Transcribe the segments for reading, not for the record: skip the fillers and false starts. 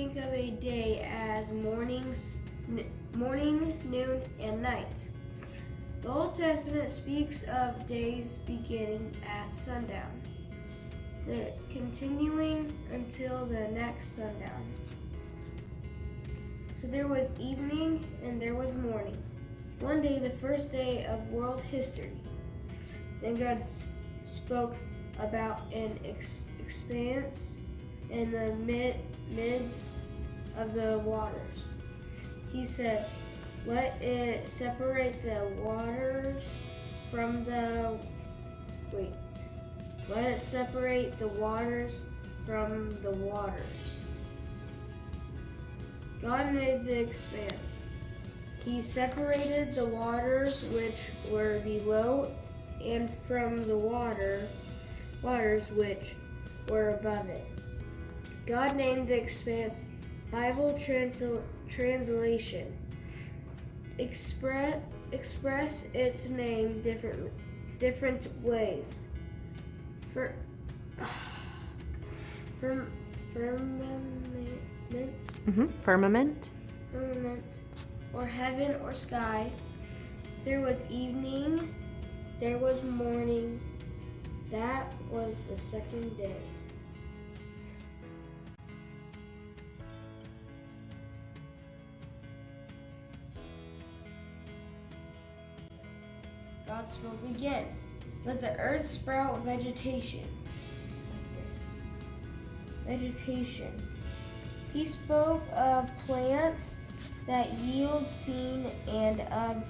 think of a day as morning, noon, and night. The Old Testament speaks of days beginning at sundown, continuing until the next sundown. So there was evening and there was morning. One day, the first day of world history. Then God spoke about an expanse in the midst of the waters. He said, let it separate the waters from the waters. God made the expanse. He separated the waters which were below and from the waters which were above it. God named the expanse Bible translation. Express its name different ways. Firmament, or heaven or sky. There was evening, there was morning. That was the second day. God spoke again. Let the earth sprout vegetation. Vegetation. He spoke of plants that yield seed and of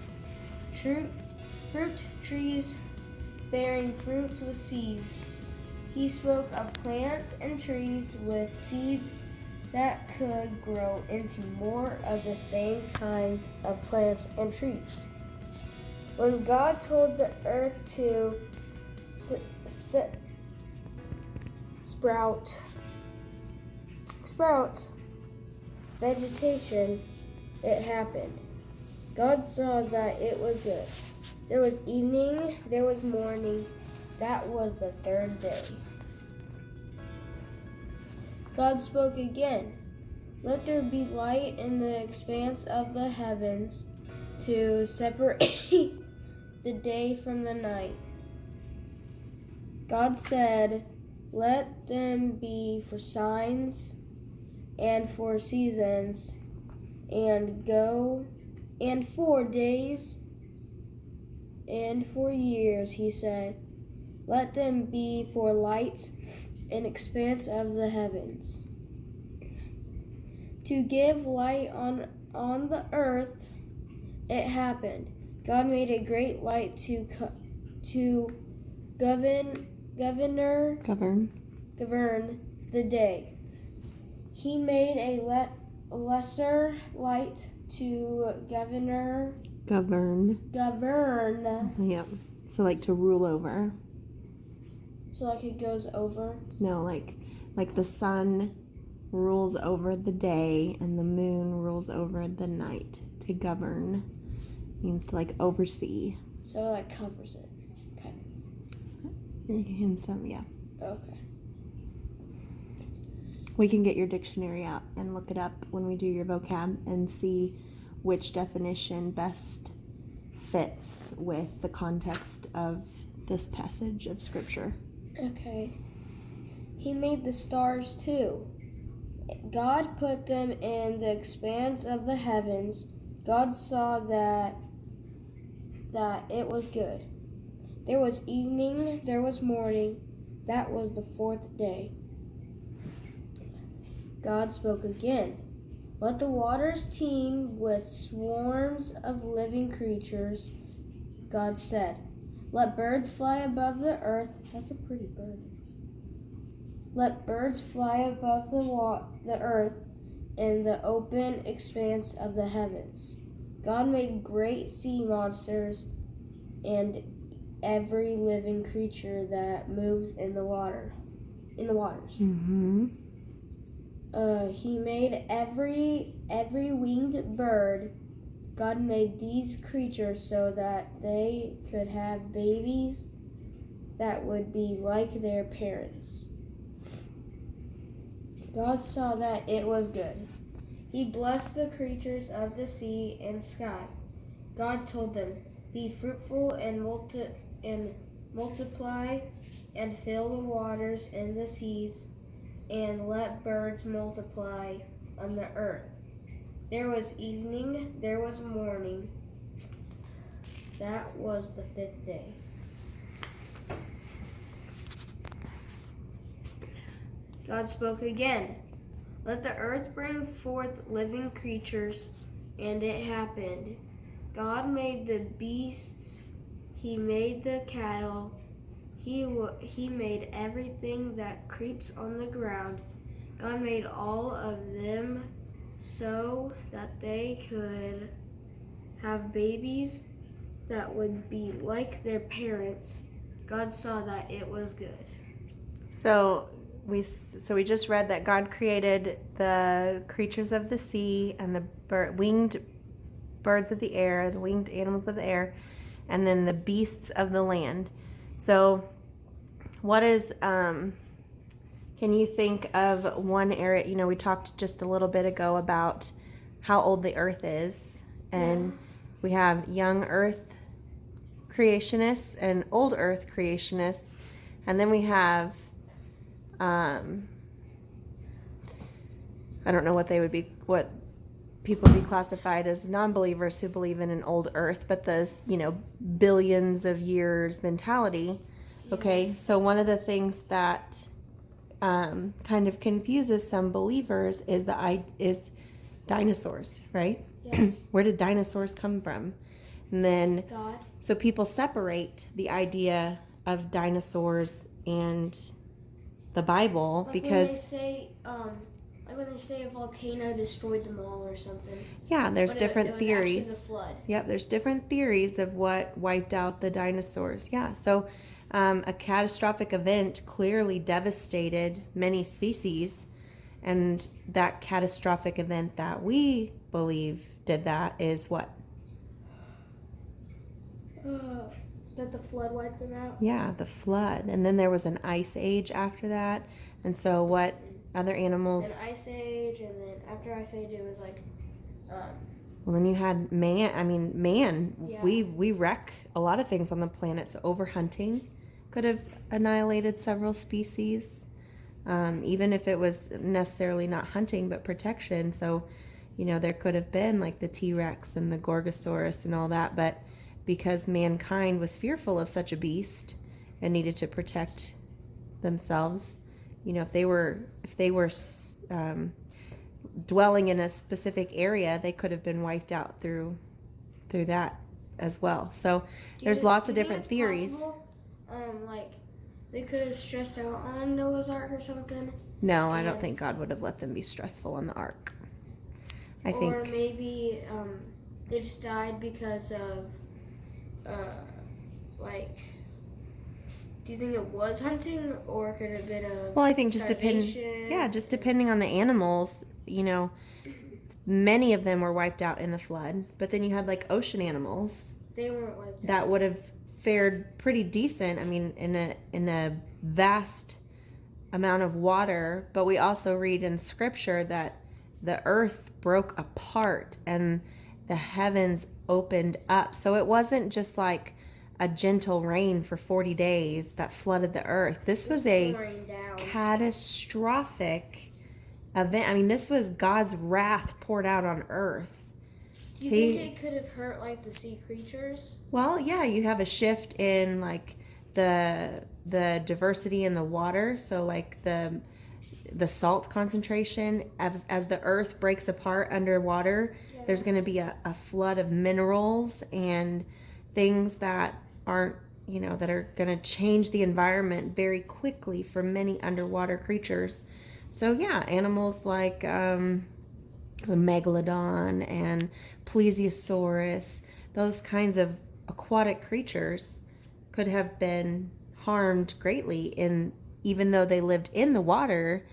fruit trees bearing fruits with seeds. He spoke of plants and trees with seeds that could grow into more of the same kinds of plants and trees. When God told the earth to sprout vegetation, it happened. God saw that it was good. There was evening, there was morning. That was the third day. God spoke again. Let there be light in the expanse of the heavens to separate the day from the night. God said, let them be for signs and for seasons and for days and for years, he said. Let them be for lights and expanse of the heavens. To give light on the earth, it happened. God made a great light to govern the day. He made a lesser light to govern. Yeah. So like to rule over. So like it goes over? No, like the sun rules over the day and the moon rules over the night. To govern means to like oversee. So it like covers it. Okay. In some, yeah. Okay. We can get your dictionary out and look it up when we do your vocab and see which definition best fits with the context of this passage of scripture. Okay. He made the stars too. God put them in the expanse of the heavens. God saw that it was good. There was evening, there was morning. That was the fourth day. God spoke again. Let the waters teem with swarms of living creatures. God said, let birds fly above the earth. That's a pretty bird. Let birds fly above the earth in the open expanse of the heavens. God made great sea monsters and every living creature that moves in the waters. Mm-hmm. He made every winged bird. God made these creatures so that they could have babies that would be like their parents. God saw that it was good. He blessed the creatures of the sea and sky. God told them, "Be fruitful and multiply and fill the waters in the seas and let birds multiply on the earth." There was evening, there was morning. That was the 5th day. God spoke again. "Let the earth bring forth living creatures," and it happened. God made the beasts, he made the cattle, he made everything that creeps on the ground. God made all of them so that they could have babies that would be like their parents. God saw that it was good. So we just read that God created the creatures of the sea and the winged birds of the air, the winged animals of the air, and then the beasts of the land. So what is can you think of one area? You know, we talked just a little bit ago about how old the earth is, and we have young earth creationists and old earth creationists, and then we have I don't know what people would be classified as non-believers who believe in an old earth, but the billions of years mentality. Okay, so one of the things that kind of confuses some believers is dinosaurs, right? Yeah. Where did dinosaurs come from? And then God. So people separate the idea of dinosaurs and the Bible because when they say a volcano destroyed them all or something. Yeah, there's different it was theories. Actually the flood. Yep, there's different theories of what wiped out the dinosaurs. Yeah, so a catastrophic event clearly devastated many species, and that catastrophic event that we believe did that is what? That the flood wiped them out? Yeah, the flood. And then there was an ice age after that. And so what other animals? An ice age, and then after ice age it was like Well, then you had man. Yeah. We wreck a lot of things on the planet. So overhunting could have annihilated several species, even if it was necessarily not hunting but protection. So, there could have been like the T-Rex and the Gorgosaurus and all that, but because mankind was fearful of such a beast and needed to protect themselves, if they were dwelling in a specific area, they could have been wiped out through that as well. So there's lots of different theories. Possible? Like they could have stressed out on Noah's Ark or something. No, I don't think God would have let them be stressful on the ark. Or maybe they just died because of do you think it was hunting, or could it have been a Well, I think just depending on the animals, many of them were wiped out in the flood, but then you had like ocean animals. They weren't wiped out. That would have fared pretty decent. I mean, in a vast amount of water, but we also read in scripture that the earth broke apart and the heavens opened up. So it wasn't just like a gentle rain for 40 days that flooded the earth. This was a catastrophic event. I mean, this was God's wrath poured out on earth. Do you think it could have hurt like the sea creatures? Well, yeah, you have a shift in like the diversity in the water. So like the salt concentration as the earth breaks apart underwater, there's going to be a flood of minerals and things that aren't, that are going to change the environment very quickly for many underwater creatures. So yeah, animals like the megalodon and plesiosaurus, those kinds of aquatic creatures could have been harmed greatly even though they lived in the water.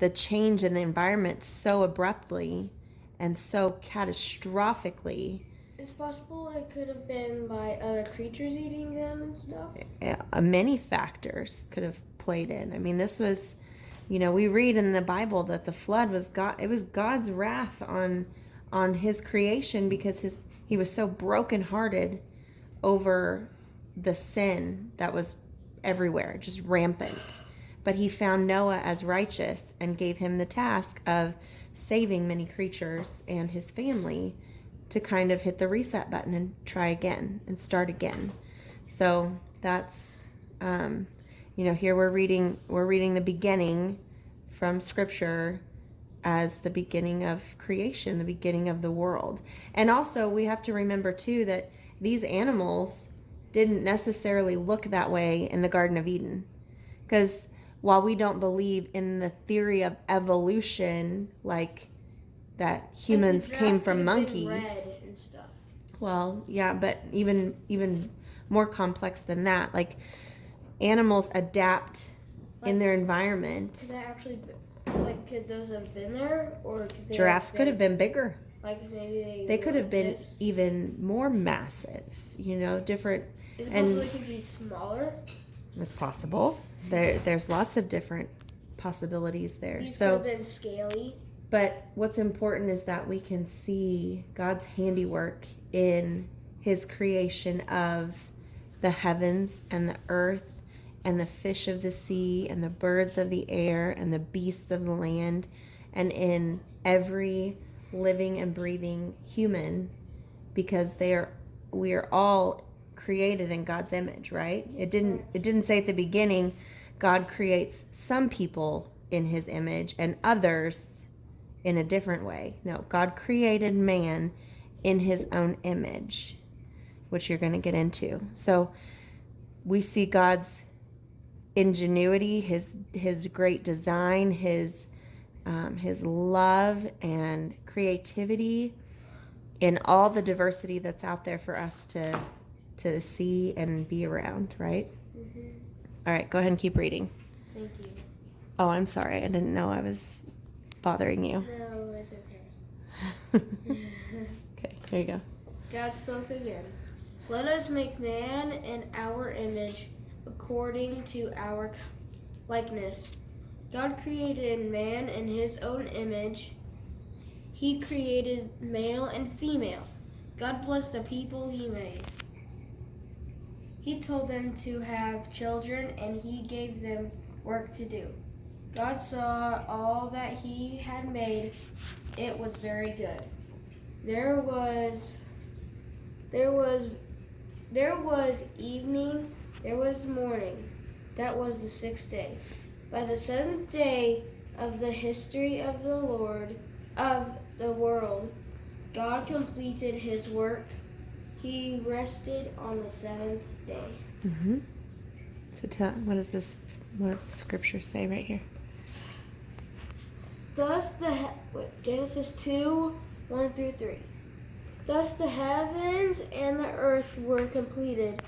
The change in the environment so abruptly and so catastrophically. It's possible it could have been by other creatures eating them and stuff. Many factors could have played in. I mean, this was we read in the Bible that the flood was God's wrath on his creation because he was so brokenhearted over the sin that was everywhere, just rampant. But he found Noah as righteous and gave him the task of saving many creatures and his family to kind of hit the reset button and try again and start again. So that's, here we're reading the beginning from Scripture as the beginning of creation, the beginning of the world. And also we have to remember too that these animals didn't necessarily look that way in the Garden of Eden. Because while we don't believe in the theory of evolution, like that humans came from monkeys. Red and stuff. Well, yeah, but even more complex than that. Like animals adapt in their environment. Could that actually, could those have been there, or could they giraffes could have been bigger. Like maybe they could have been even more massive. Different. Is it possible they could be smaller? It's possible. There's lots of different possibilities there. These could have been scaly. But what's important is that we can see God's handiwork in his creation of the heavens and the earth and the fish of the sea and the birds of the air and the beasts of the land, and in every living and breathing human, because we are all created in God's image, right? It didn't say at the beginning God creates some people in his image and others in a different way. No, God created man in his own image, which you're going to get into. So we see God's ingenuity, his great design, his love and creativity in all the diversity that's out there for us to see and be around, right? Mm-hmm. All right, go ahead and keep reading. Thank you. Oh, I'm sorry. I didn't know I was bothering you. No, it's okay. Okay, here you go. God spoke again. Let us make man in our image, according to our likeness. God created man in his own image. He created male and female. God blessed the people he made. He told them to have children, and he gave them work to do. God saw all that he had made. It was very good. There was evening, there was morning. That was the sixth day. By the seventh day of the history of the world, God completed his work. He rested on the seventh day. Mm-hmm. So what does the scripture say right here? Thus Genesis 2:1-3. Thus the heavens and the earth were completed,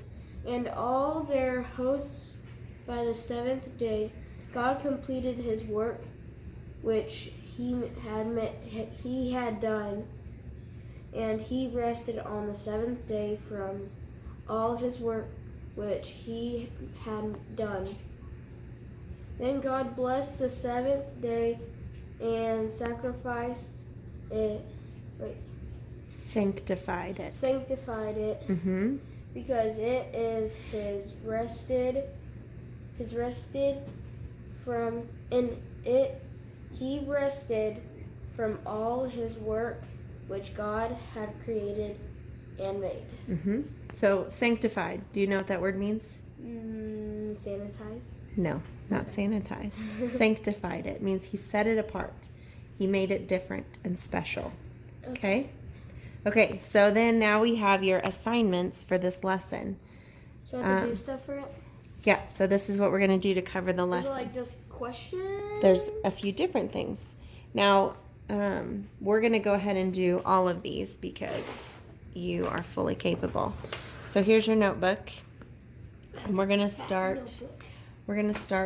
and all their hosts. By the seventh day, God completed his work, which he had done, and he rested on the seventh day from all his work which he had done. Then God blessed the seventh day and sanctified it. Mm-hmm. Because it is his rested from, and he rested from all his work which God had created and made. Mm-hmm. So sanctified. Do you know what that word means? Sanitized? No, not sanitized. Sanctified. It means he set it apart. He made it different and special. Okay? Okay, so then now we have your assignments for this lesson. So I have to do stuff for it? Yeah, so this is what we're going to do to cover the lesson. Is it just questions? There's a few different things. Now, we're going to go ahead and do all of these because you are fully capable. So here's your notebook. And we're going to start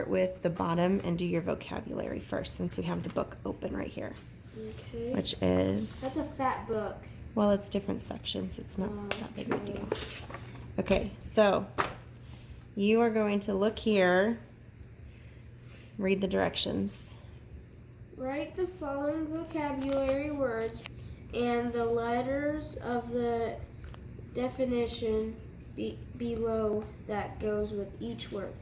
with the bottom and do your vocabulary first, since we have the book open right here. Okay. Which is... That's a fat book. Well, it's different sections. It's not that big of a deal. Okay, so you are going to look here read the directions. Write the following vocabulary words and the letters of the definition below that goes with each word.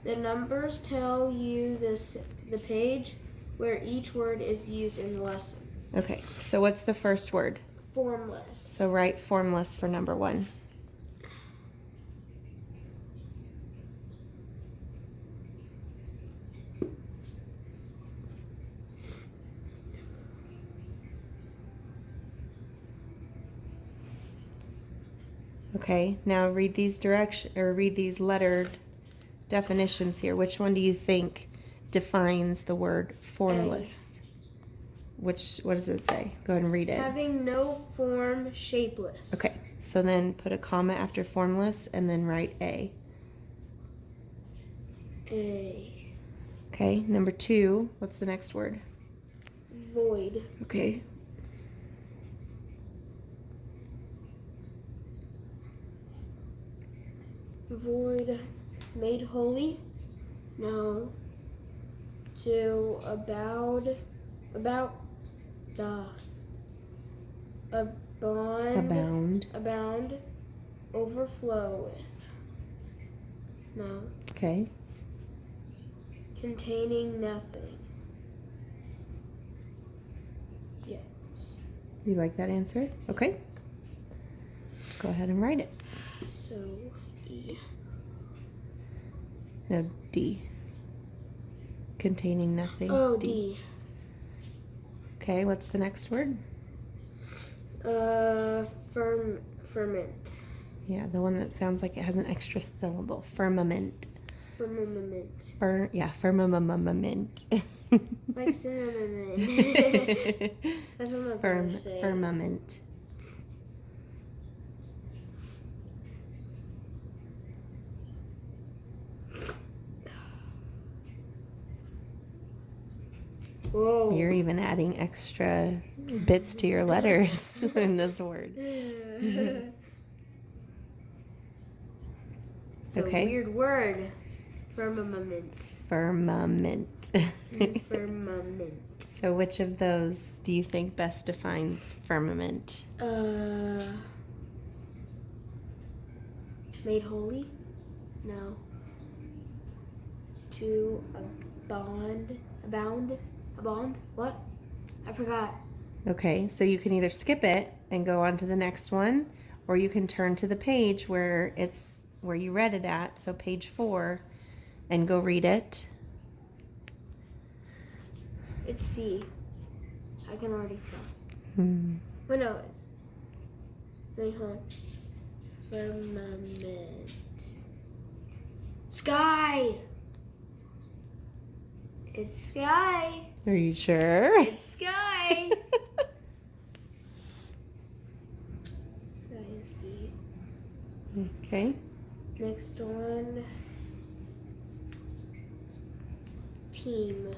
The numbers tell you the page where each word is used in the lesson. Okay, so what's the first word? Formless. So write formless for number 1. Okay, now read these lettered definitions here. Which one do you think defines the word formless? What does it say? Go ahead and read it. Having no form, shapeless. Okay, so then put a comma after formless and then write A. A. Okay, number 2, what's the next word? Void. Okay. Void. Made holy? No. To abound. Overflow with. No. Okay. Containing nothing. Yes. You like that answer? Okay. Go ahead and write it. So, E. No, D. Containing nothing. Oh, D. Okay, what's the next word? Ferment. Yeah, the one that sounds like it has an extra syllable. Firmament. Firmament. Firmament. Like cinnamon. That's what my brother said. Firmament. Whoa. You're even adding extra bits to your letters in this word. It's a weird word. Firmament. Firmament. Firmament. So which of those do you think best defines firmament? Made holy? No. To abound? What? I forgot. Okay, so you can either skip it and go on to the next one, or you can turn to the page where you read it at, so page 4, and go read it. It's C. I can already tell. Well, no, it's made holy. Firmament. Sky. It's sky. Are you sure? It's sky. Sky is B. Okay. Next one. Team.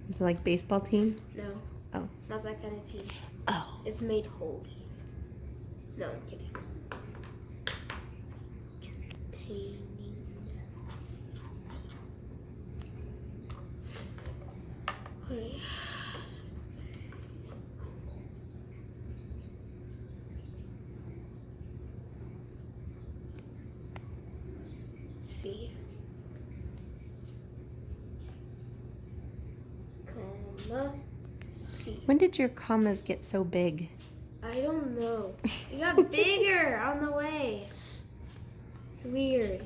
Is it like baseball team? No. Oh. Not that kind of team. Oh. It's made holy. No, I'm kidding. Containing. Wait. Let's see. Comma. C. When did your commas get so big? I don't know. It got bigger on the way. It's weird.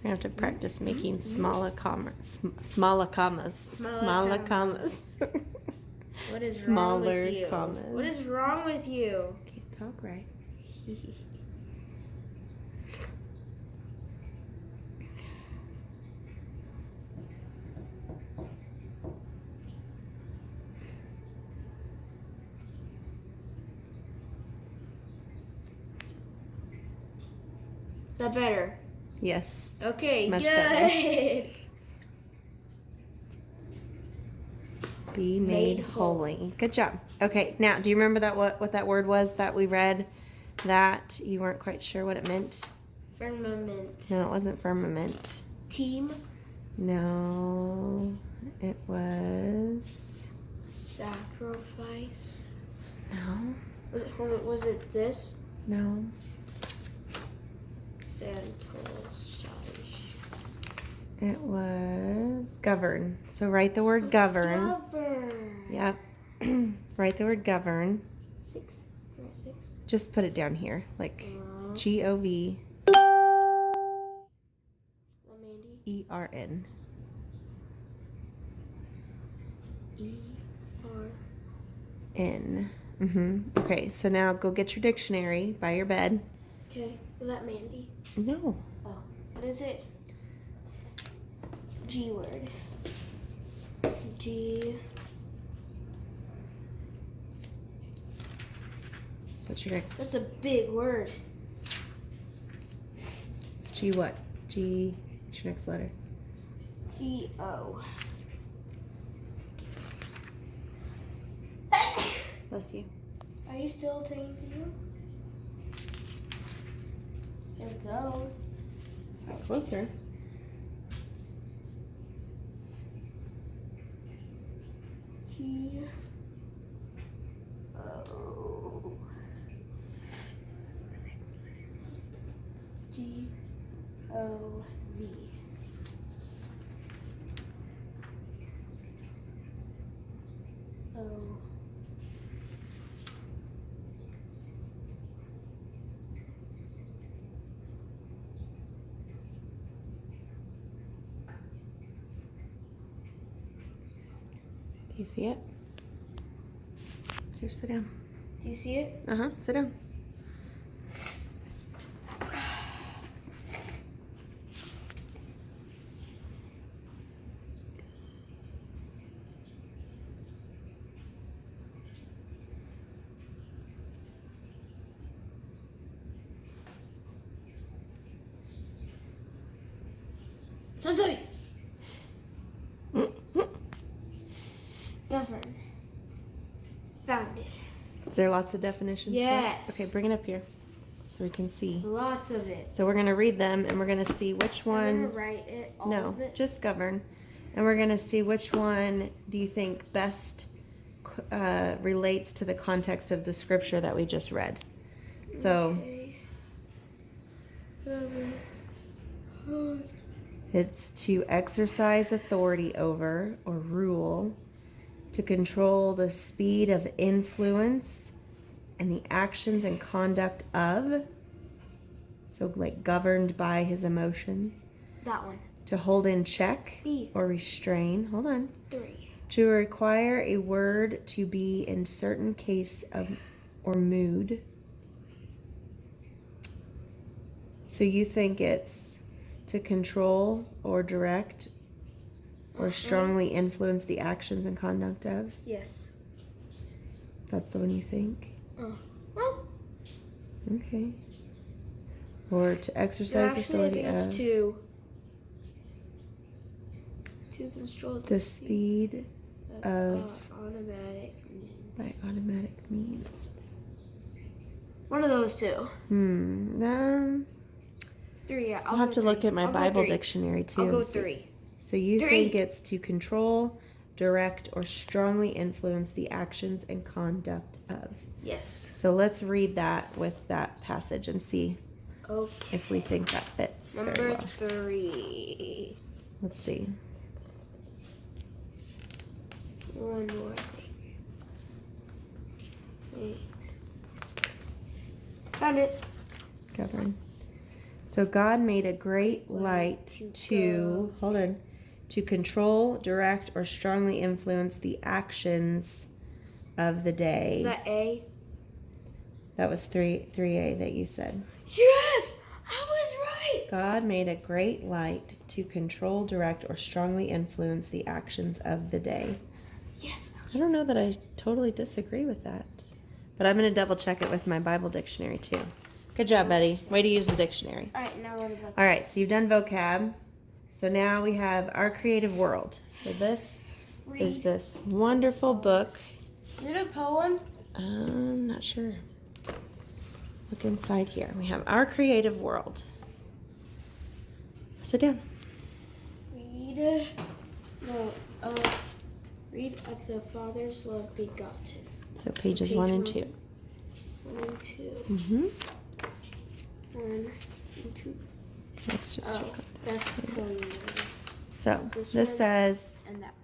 I have to practice making smaller commas. Smaller commas. Smaller commas. What is Smaller wrong with you? commas. What is wrong with you? Can't talk right. Is that better? Yes. Okay, Much good. better. Be made holy. Good job. Okay, now do you remember that what that word was that we read that you weren't quite sure what it meant? Firmament. No, it wasn't firmament. Team. No, it was... Sacrifice. No. Was it this? No. Santos. It was govern. So write the word govern. Govern. Yep. Write the word govern. 6. Is that 6? Just put it down here, like G-O-V. E-R-N. E-R-N. Okay, so now go get your dictionary by your bed. Okay. Was that Mandy? No. Oh. What is it? G word. G. What's your next? That's a big word. G what? G. What's your next letter? G-O. Bless you. Are you still taking video? There we go. It's closer. G-O. G-O-V. O. Do you see it? Here, sit down. Do you see it? Sit down. Don't tell me. Govern. Found it. Is there lots of definitions? Yes. For it? Okay, bring it up here so we can see. Lots of it. So we're going to read them and we're going to see which one. I'm gonna write it. All of it. Just govern. And we're going to see which one do you think best relates to the context of the scripture that we just read. So it's to exercise authority over or rule, to control the speed of influence and the actions and conduct of, so like governed by his emotions. That one. To hold in check B. or restrain. Hold on. 3. To require a word to be in certain case of or mood. So you think it's to control or direct or strongly influence the actions and conduct of? Yes. That's the one you think? Well. Okay. Or to exercise authority of. To control the speed of automatic means. by automatic means. One of those two. 3. Yeah, I'll have to look at my Bible dictionary too. I'll go 3. So you think it's to control, direct, or strongly influence the actions and conduct of. Yes. So let's read that with that passage and see if we think that fits. Number 3. Let's see. One more thing. Found it. Govern. So God made a great light to control, direct, or strongly influence the actions of the day. Is that A? That was 3A that you said. Yes! I was right! God made a great light to control, direct, or strongly influence the actions of the day. Yes. I don't know that I totally disagree with that. But I'm going to double check it with my Bible dictionary too. Good job, Betty. Way to use the dictionary. All right, now what about All right, so you've done vocab. So now we have Our Creative World. So this is this wonderful book. Is it a poem? I'm not sure. Look inside here. We have Our Creative World. Sit down. Read of the Father's love begotten. So pages Page 1 and one. 2. 1 and 2. Mm-hmm. 1 and 2. Let's just Oh, that's telling me. So This this one says, And that.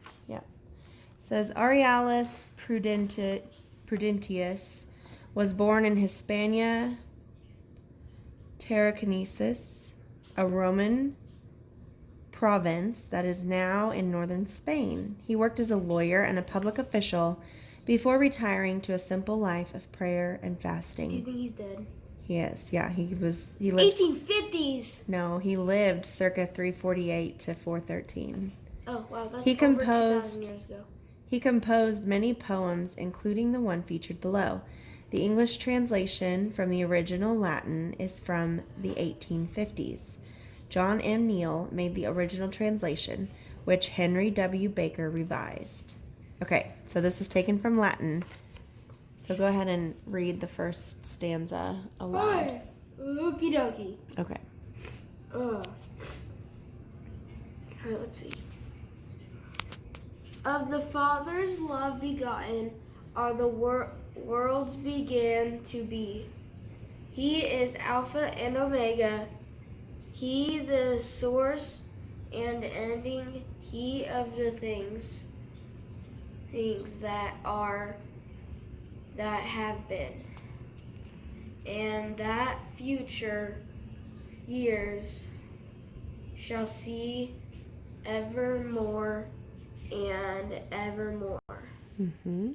says Arealis Prudentius was born in Hispania Tarraconensis, a Roman province that is now in northern Spain. He worked as a lawyer and a public official before retiring to a simple life of prayer and fasting. Do you think he's dead? He is, yeah. He lived 1850s! No, he lived circa 348 to 413. Oh, wow, that's He over composed 2,000 years ago. He composed many poems, including the one featured below. The English translation from the original Latin is from the 1850s. John M. Neal made the original translation, which Henry W. Baker revised. Okay, so this is taken from Latin. So go ahead and read the first stanza aloud. Hi. Okie dokie. Okay. Alright, let's see. Of the Father's love begotten are the worlds began to be. He is Alpha and Omega. He the source and ending. He of the things that are, that have been, and that future years shall see evermore and evermore. Mm-hmm.